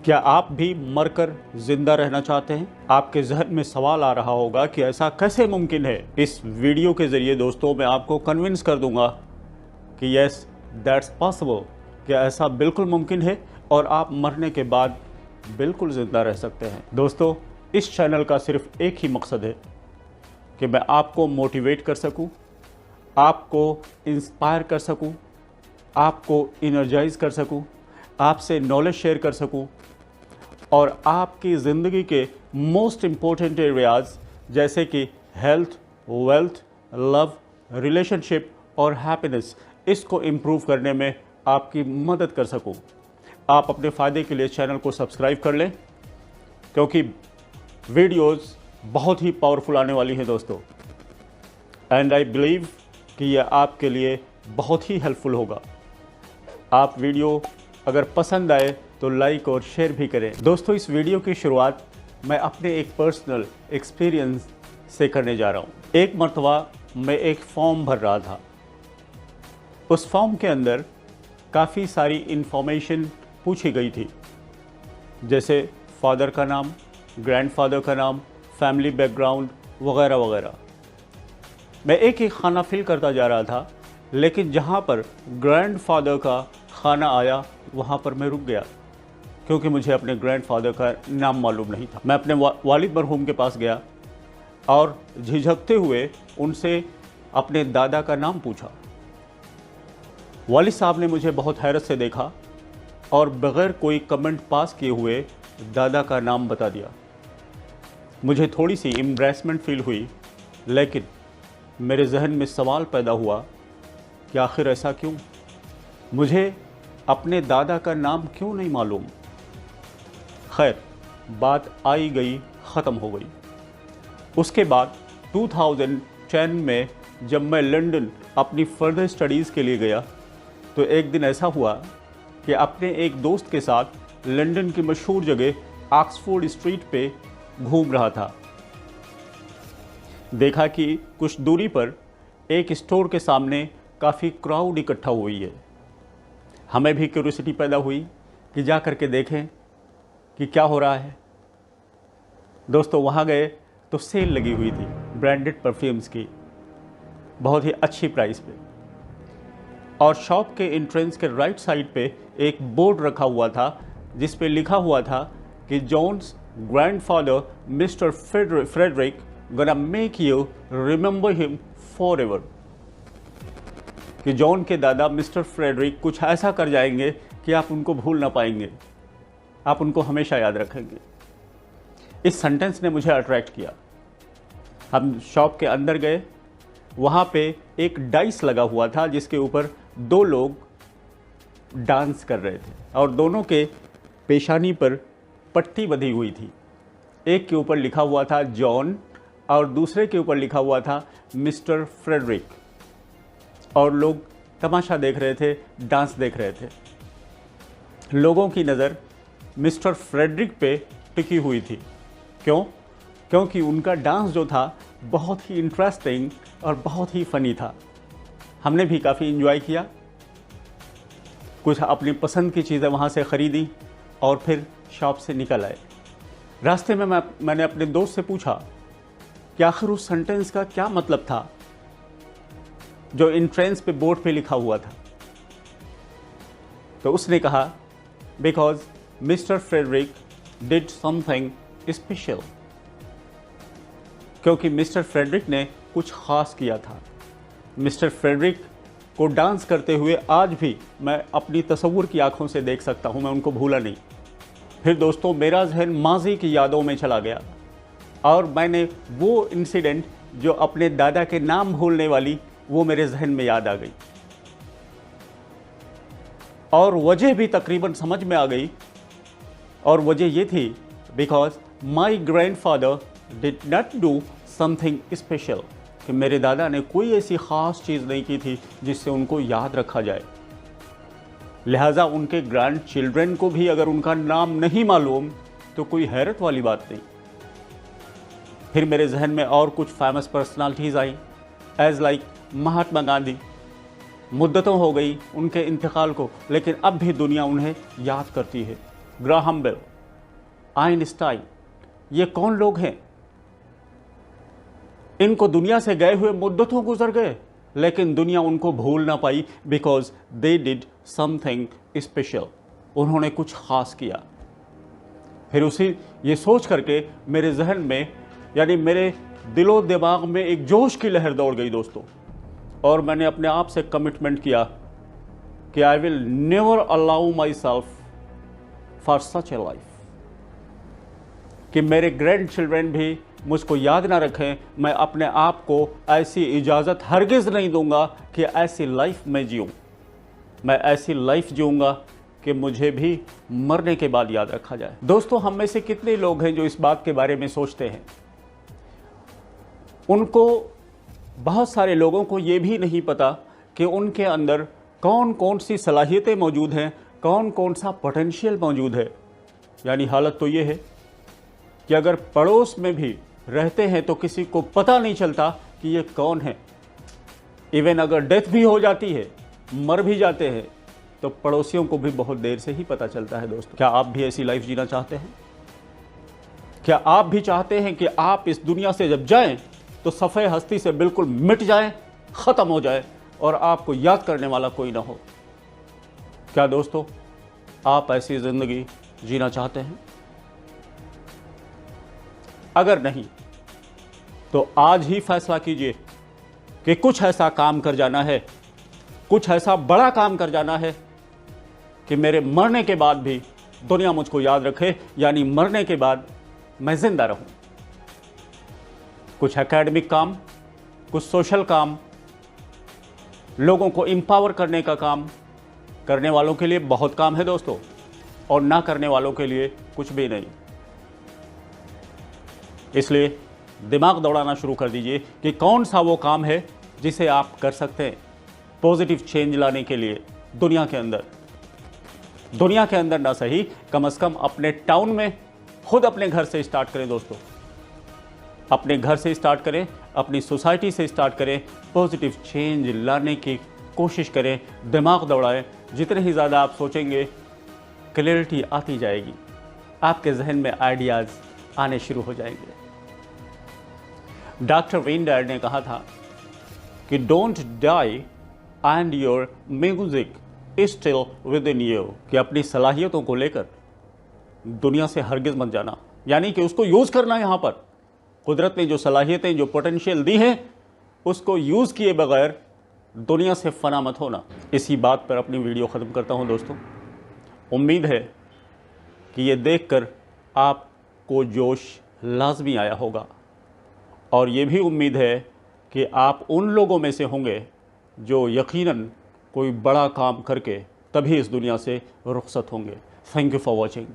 क्या आप भी मरकर जिंदा रहना चाहते हैं? आपके जहन में सवाल आ रहा होगा कि ऐसा कैसे मुमकिन है। इस वीडियो के जरिए दोस्तों मैं आपको कन्विंस कर दूंगा कि यस दैट्स पॉसिबल, क्या ऐसा बिल्कुल मुमकिन है और आप मरने के बाद बिल्कुल ज़िंदा रह सकते हैं। दोस्तों, इस चैनल का सिर्फ एक ही मकसद है कि मैं आपको मोटिवेट कर सकूं, आपको इंस्पायर कर सकूं, आपको इनर्जाइज कर सकूं, आपसे नॉलेज शेयर कर सकूं और आपकी ज़िंदगी के मोस्ट इम्पोर्टेंट एरियाज़ जैसे कि हेल्थ, वेल्थ, लव, रिलेशनशिप और हैप्पीनेस, इसको इम्प्रूव करने में आपकी मदद कर सकूं। आप अपने फ़ायदे के लिए चैनल को सब्सक्राइब कर लें क्योंकि वीडियोस बहुत ही पावरफुल आने वाली हैं दोस्तों, एंड आई बिलीव कि यह आपके लिए बहुत ही हेल्पफुल होगा। आप वीडियो अगर पसंद आए तो लाइक और शेयर भी करें। दोस्तों, इस वीडियो की शुरुआत मैं अपने एक पर्सनल एक्सपीरियंस से करने जा रहा हूँ। एक मर्तबा मैं एक फॉर्म भर रहा था। उस फॉर्म के अंदर काफ़ी सारी इन्फॉर्मेशन पूछी गई थी, जैसे फादर का नाम, ग्रैंडफादर का नाम, फैमिली बैकग्राउंड वगैरह वगैरह। मैं एक एक खाना फिल करता जा रहा था, लेकिन जहाँ पर ग्रैंडफादर का खाना आया वहाँ पर मैं रुक गया क्योंकि मुझे अपने ग्रैंडफादर का नाम मालूम नहीं था। मैं अपने वालिद मरहूम के पास गया और झिझकते हुए उनसे अपने दादा का नाम पूछा। वालिद साहब ने मुझे बहुत हैरत से देखा और बग़ैर कोई कमेंट पास किए हुए दादा का नाम बता दिया। मुझे थोड़ी सी एम्बैरेसमेंट फील हुई, लेकिन मेरे जहन में सवाल पैदा हुआ कि आखिर ऐसा क्यों? मुझे अपने दादा का नाम क्यों नहीं मालूम? खैर, बात आई गई ख़त्म हो गई। उसके बाद 2010 में जब मैं लंदन अपनी फर्दर स्टडीज़ के लिए गया तो एक दिन ऐसा हुआ कि अपने एक दोस्त के साथ लंदन की मशहूर जगह ऑक्सफोर्ड स्ट्रीट पे घूम रहा था। देखा कि कुछ दूरी पर एक स्टोर के सामने काफ़ी क्राउड इकट्ठा हुई है। हमें भी क्यूरियोसिटी पैदा हुई कि जा कर के देखें कि क्या हो रहा है। दोस्तों, वहाँ गए तो सेल लगी हुई थी ब्रांडेड परफ्यूम्स की, बहुत ही अच्छी प्राइस पे, और शॉप के एंट्रेंस के राइट साइड पे एक बोर्ड रखा हुआ था जिस पे लिखा हुआ था कि John's grandfather mister Frederick gonna make you remember him forever, कि जॉन के दादा मिस्टर फ्रेडरिक कुछ ऐसा कर जाएंगे कि आप उनको भूल ना पाएंगे, आप उनको हमेशा याद रखेंगे। इस सेंटेंस ने मुझे अट्रैक्ट किया। हम शॉप के अंदर गए, वहाँ पे एक डाइस लगा हुआ था जिसके ऊपर दो लोग डांस कर रहे थे और दोनों के पेशानी पर पट्टी बंधी हुई थी। एक के ऊपर लिखा हुआ था जॉन और दूसरे के ऊपर लिखा हुआ था मिस्टर फ्रेडरिक, और लोग तमाशा देख रहे थे, डांस देख रहे थे। लोगों की नज़र मिस्टर फ्रेडरिक पे टिकी हुई थी। क्यों? क्योंकि उनका डांस जो था बहुत ही इंटरेस्टिंग और बहुत ही फ़नी था। हमने भी काफ़ी एंजॉय किया, कुछ अपनी पसंद की चीज़ें वहाँ से ख़रीदी और फिर शॉप से निकल आए। रास्ते में मैंने अपने दोस्त से पूछा कि आखिर उस सेंटेंस का क्या मतलब था जो एंट्रेंस पे बोर्ड पे लिखा हुआ था। तो उसने कहा, because mister Frederick did something special, क्योंकि मिस्टर फ्रेडरिक ने कुछ ख़ास किया था। मिस्टर फ्रेडरिक को डांस करते हुए आज भी मैं अपनी तसव्वुर की आंखों से देख सकता हूँ, मैं उनको भूला नहीं। फिर दोस्तों, मेरा जहन माजी की यादों में चला गया और मैंने वो इंसिडेंट जो अपने दादा के नाम भूलने वाली, वो मेरे जहन में याद आ गई और वजह भी तकरीबन समझ में आ गई। और वजह ये थी, because my grandfather did not do something special, कि मेरे दादा ने कोई ऐसी ख़ास चीज़ नहीं की थी जिससे उनको याद रखा जाए। लिहाजा उनके ग्रैंड चिल्ड्रन को भी अगर उनका नाम नहीं मालूम तो कोई हैरत वाली बात नहीं। फिर मेरे जहन में और कुछ फेमस पर्सनालिटीज़ आई, एज लाइक महात्मा गांधी। मुद्दतों हो गई उनके इंतकाल को, लेकिन अब भी दुनिया उन्हें याद करती है। ग्राहम बेल, आइंस्टाइन, ये कौन लोग हैं? इनको दुनिया से गए हुए मुद्दतों गुजर गए, लेकिन दुनिया उनको भूल ना पाई because they did something special. उन्होंने कुछ खास किया। फिर उसी ये सोच करके मेरे जहन में, यानी मेरे दिलो दिमाग में एक जोश की लहर दौड़ गई दोस्तों, और मैंने अपने आप से कमिटमेंट किया कि I will never allow my self for such A life, कि मेरे ग्रैंड चिल्ड्रेन भी मुझको याद ना रखें। मैं अपने आप को ऐसी इजाज़त हरगिज़ नहीं दूंगा कि ऐसी लाइफ मैं जीऊँ। मैं ऐसी लाइफ जीऊँगा कि मुझे भी मरने के बाद याद रखा जाए। दोस्तों, हम में से कितने लोग हैं जो इस बात के बारे में सोचते हैं? उनको, बहुत सारे लोगों को ये भी नहीं पता कि उनके अंदर कौन कौन सी सलाहियतें मौजूद हैं, कौन कौन सा पोटेंशियल मौजूद है। यानी हालत तो ये है कि अगर पड़ोस में भी रहते हैं तो किसी को पता नहीं चलता कि ये कौन है। इवन अगर डेथ भी हो जाती है, मर भी जाते हैं, तो पड़ोसियों को भी बहुत देर से ही पता चलता है। दोस्तों, क्या आप भी ऐसी लाइफ जीना चाहते हैं? क्या आप भी चाहते हैं कि आप इस दुनिया से जब जाएं तो सफ़े हस्ती से बिल्कुल मिट जाएं, ख़त्म हो जाए और आपको याद करने वाला कोई ना हो? क्या दोस्तों, आप ऐसी ज़िंदगी जीना चाहते हैं? अगर नहीं तो आज ही फैसला कीजिए कि कुछ ऐसा काम कर जाना है, कुछ ऐसा बड़ा काम कर जाना है कि मेरे मरने के बाद भी दुनिया मुझको याद रखे, यानी मरने के बाद मैं जिंदा रहूं। कुछ एकेडमिक काम, कुछ सोशल काम, लोगों को एम्पावर करने का काम। करने वालों के लिए बहुत काम है दोस्तों, और ना करने वालों के लिए कुछ भी नहीं। इसलिए दिमाग दौड़ाना शुरू कर दीजिए कि कौन सा वो काम है जिसे आप कर सकते हैं पॉजिटिव चेंज लाने के लिए दुनिया के अंदर। दुनिया के अंदर ना सही, कम से कम अपने टाउन में, खुद अपने घर से स्टार्ट करें दोस्तों। अपने घर से स्टार्ट करें, अपनी सोसाइटी से स्टार्ट करें, पॉजिटिव चेंज लाने की कोशिश करें, दिमाग दौड़ाएं। जितने ही ज़्यादा आप सोचेंगे, क्लैरिटी आती जाएगी, आपके जहन में आइडियाज़ आने शुरू हो जाएंगे। डॉक्टर वेन डायर ने कहा था कि don't die and your music still within you, कि अपनी सलाहियतों को लेकर दुनिया से हरगिज़ मत जाना, यानी कि उसको यूज़ करना। यहाँ पर कुदरत ने जो सलाहियतें, जो पोटेंशियल दी हैं, उसको यूज़ किए बगैर दुनिया से फना मत होना। इसी बात पर अपनी वीडियो ख़त्म करता हूँ दोस्तों। उम्मीद है कि ये देखकर आपको जोश लाजमी आया होगा, और ये भी उम्मीद है कि आप उन लोगों में से होंगे जो यकीनन कोई बड़ा काम करके तभी इस दुनिया से रुखसत होंगे। Thank you for watching.